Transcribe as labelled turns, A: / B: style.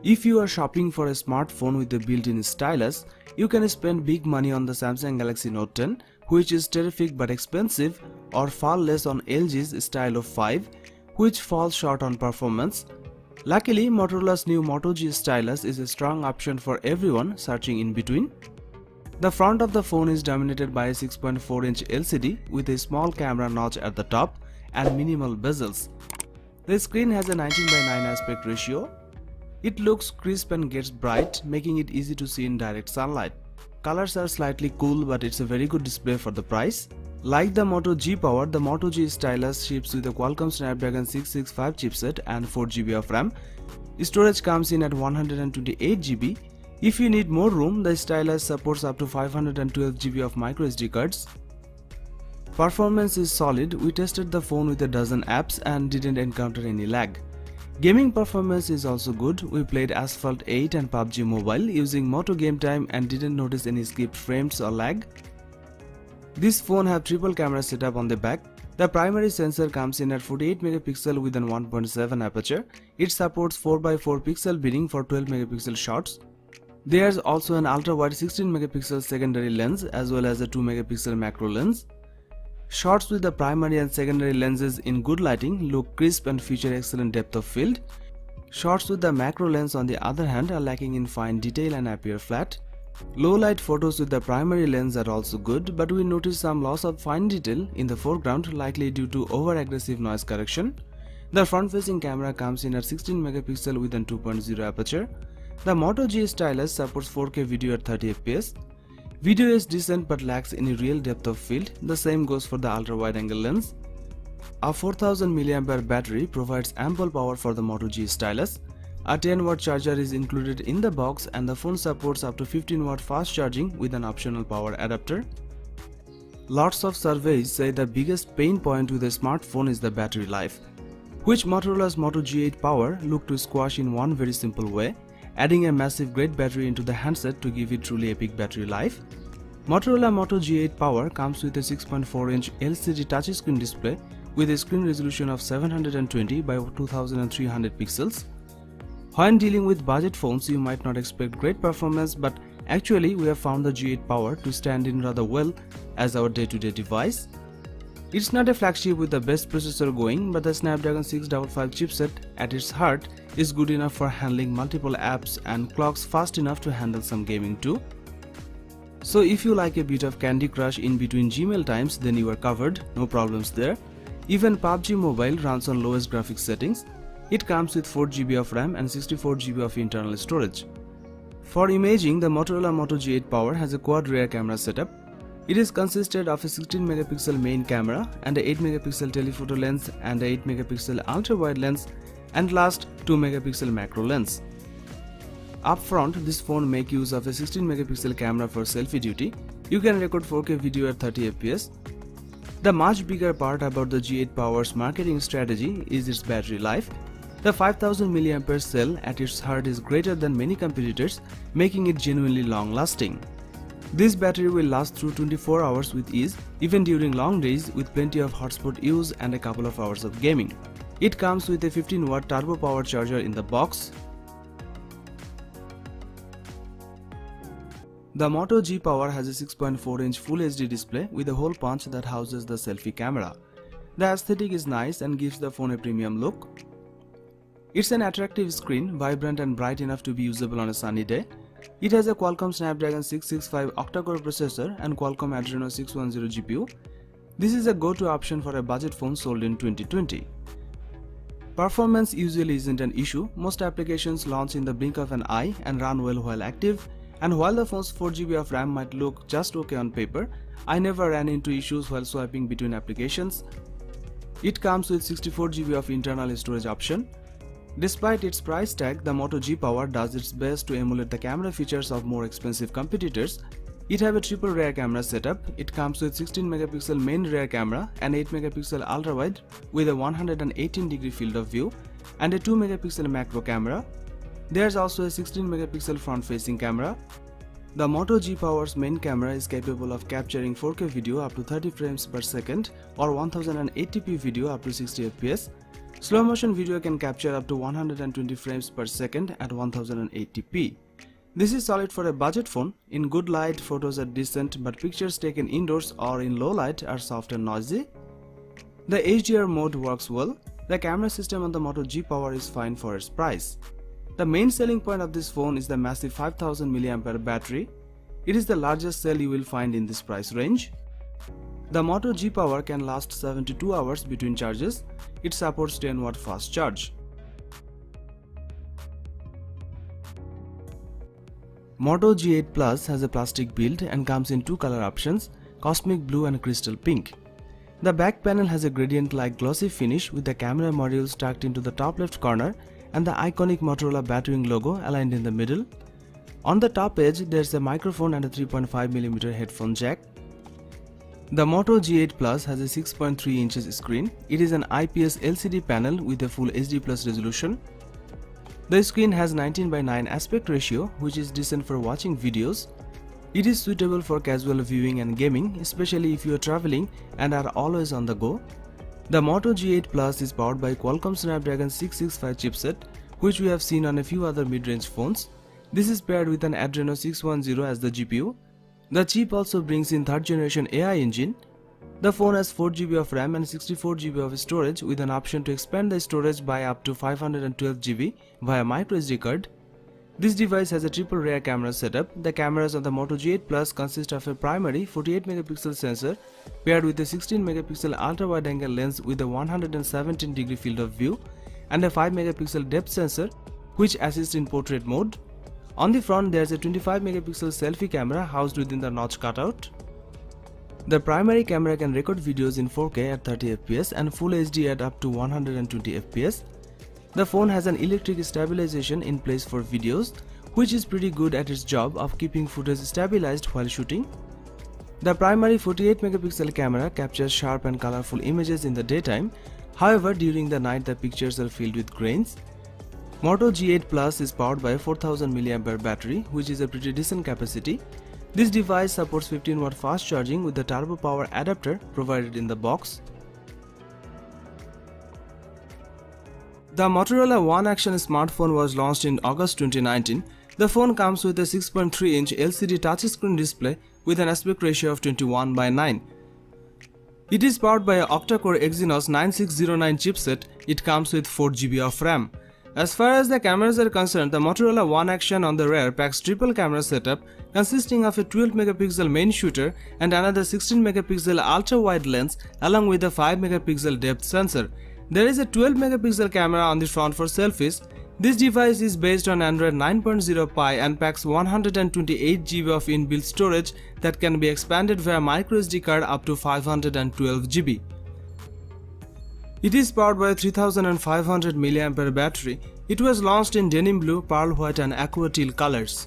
A: If you are shopping for a smartphone with a built-in stylus, you can spend big money on the Samsung Galaxy Note 10, which is terrific but expensive, or far less on LG's Stylo 5, which falls short on performance. Luckily, Motorola's new Moto G stylus is a strong option for everyone searching in between. The front of the phone is dominated by a 6.4-inch LCD with a small camera notch at the top and minimal bezels. The screen has a 19:9 aspect ratio. It looks crisp and gets bright, making it easy to see in direct sunlight. Colors are slightly cool, but it's a very good display for the price. Like the Moto G Power, the Moto G stylus ships with a Qualcomm Snapdragon 665 chipset and 4GB of RAM. Storage comes in at 128GB. If you need more room, the stylus supports up to 512GB of microSD cards. Performance is solid. We tested the phone with a dozen apps and didn't encounter any lag. Gaming performance is also good. We played Asphalt 8 and PUBG Mobile using Moto Game Time and didn't notice any skipped frames or lag. This phone have triple camera setup on the back. The primary sensor comes in at 48 megapixel with an 1.7 aperture. It supports 4x4 pixel bidding for 12 megapixel shots. There's also an ultra-wide 16 megapixel secondary lens as well as a 2 megapixel macro lens. Shots with the primary and secondary lenses in good lighting look crisp and feature excellent depth of field. Shots with the macro lens on the other hand are lacking in fine detail and appear flat. Low light photos with the primary lens are also good, but we notice some loss of fine detail in the foreground, likely due to over-aggressive noise correction. The front-facing camera comes in at 16 megapixel with an 2.0 aperture. The Moto G stylus supports 4K video at 30 fps. Video is decent but lacks any real depth of field. The same goes for the ultra-wide-angle lens. A 4000 mAh battery provides ample power for the Moto G stylus. A 10-watt charger is included in the box and the phone supports up to 15-watt fast charging with an optional power adapter. Lots of surveys say the biggest pain point with a smartphone is the battery life, which Motorola's Moto G8 Power look to squash in one very simple way, adding a massive great battery into the handset to give it truly epic battery life. Motorola Moto G8 Power comes with a 6.4-inch LCD touchscreen display with a screen resolution of 720 by 2300 pixels. When dealing with budget phones, you might not expect great performance, but actually we have found the G8 Power to stand in rather well as our day-to-day device. It's not a flagship with the best processor going, but the Snapdragon 655 chipset at its heart is good enough for handling multiple apps and clocks fast enough to handle some gaming too. So if you like a bit of Candy Crush in between Gmail times, then you are covered, no problems there. Even PUBG Mobile runs on lowest graphics settings. It comes with 4GB of RAM and 64GB of internal storage. For imaging, the Motorola Moto G8 Power has a quad rear camera setup. It is consisted of a 16 megapixel main camera and a 8 megapixel telephoto lens and a 8 megapixel ultra wide lens and last 2 megapixel macro lens. Up front, this phone makes use of a 16 megapixel camera for selfie duty. You can record 4K video at 30 fps. The much bigger part about the G8 Power's marketing strategy is its battery life. The 5000 mAh cell at its heart is greater than many competitors, making it genuinely long-lasting. This battery will last through 24 hours with ease, even during long days with plenty of hotspot use and a couple of hours of gaming. It comes with a 15-watt turbo power charger in the box. The Moto G Power has a 6.4-inch Full HD display with a hole punch that houses the selfie camera. The aesthetic is nice and gives the phone a premium look. It's an attractive screen, vibrant and bright enough to be usable on a sunny day. It has a Qualcomm Snapdragon 665 octa-core processor and Qualcomm Adreno 610 GPU. This is a go-to option for a budget phone sold in 2020. Performance usually isn't an issue. Most applications launch in the blink of an eye and run well while active. And while the phone's 4GB of RAM might look just okay on paper, I never ran into issues while swiping between applications. It comes with 64GB of internal storage option. Despite its price tag, the Moto G Power does its best to emulate the camera features of more expensive competitors. It has a triple rear camera setup. It comes with 16 megapixel main rear camera and 8 megapixel ultra wide with a 118-degree field of view and a 2 megapixel macro camera. There's also a 16 megapixel front facing camera. The Moto G Power's main camera is capable of capturing 4K video up to 30 frames per second or 1080p video up to 60 fps. Slow motion video can capture up to 120 frames per second at 1080p. This is solid for a budget phone. In good light, photos are decent, but pictures taken indoors or in low light are soft and noisy. The HDR mode works well. The camera system on the Moto G Power is fine for its price. The main selling point of this phone is the massive 5000 mAh battery. It is the largest cell you will find in this price range. The Moto G Power can last 72 hours between charges. It supports 10W fast charge. Moto G8 Plus has a plastic build and comes in two color options, Cosmic Blue and Crystal Pink. The back panel has a gradient-like glossy finish with the camera modules tucked into the top left corner and the iconic Motorola Batwing logo aligned in the middle. On the top edge, there's a microphone and a 3.5mm headphone jack. The Moto G8 Plus has a 6.3 inches screen. It is an IPS LCD panel with a full HD Plus resolution. The screen has 19:9 aspect ratio, which is decent for watching videos. It is suitable for casual viewing and gaming, especially if you are traveling and are always on the go. The Moto G8 Plus is powered by Qualcomm Snapdragon 665 chipset, which we have seen on a few other mid-range phones. This is paired with an Adreno 610 as the GPU. The chip also brings in 3rd generation AI engine. The phone has 4GB of RAM and 64GB of storage with an option to expand the storage by up to 512GB via microSD card. This device has a triple rear camera setup. The cameras on the Moto G8 Plus consist of a primary 48MP sensor paired with a 16MP ultra-wide-angle lens with a 117° field of view and a 5MP depth sensor which assists in portrait mode. On the front, there is a 25MP selfie camera housed within the notch cutout. The primary camera can record videos in 4K at 30fps and Full HD at up to 120fps. The phone has an electric stabilization in place for videos, which is pretty good at its job of keeping footage stabilized while shooting. The primary 48MP camera captures sharp and colorful images in the daytime. However, during the night the pictures are filled with grains. Moto G8 Plus is powered by a 4000 mAh battery, which is a pretty decent capacity. This device supports 15W fast charging with the turbo power adapter provided in the box. The Motorola One Action smartphone was launched in August 2019. The phone comes with a 6.3-inch LCD touchscreen display with an aspect ratio of 21:9. It is powered by an octa-core Exynos 9609 chipset. It comes with 4GB of RAM. As far as the cameras are concerned, the Motorola One Action on the rear packs triple camera setup consisting of a 12MP main shooter and another 16MP ultra-wide lens along with a 5MP depth sensor. There is a 12MP camera on the front for selfies. This device is based on Android 9.0 Pie and packs 128GB of inbuilt storage that can be expanded via microSD card up to 512GB. It is powered by a 3500 mAh battery. It was launched in denim blue, pearl white and aqua teal colors.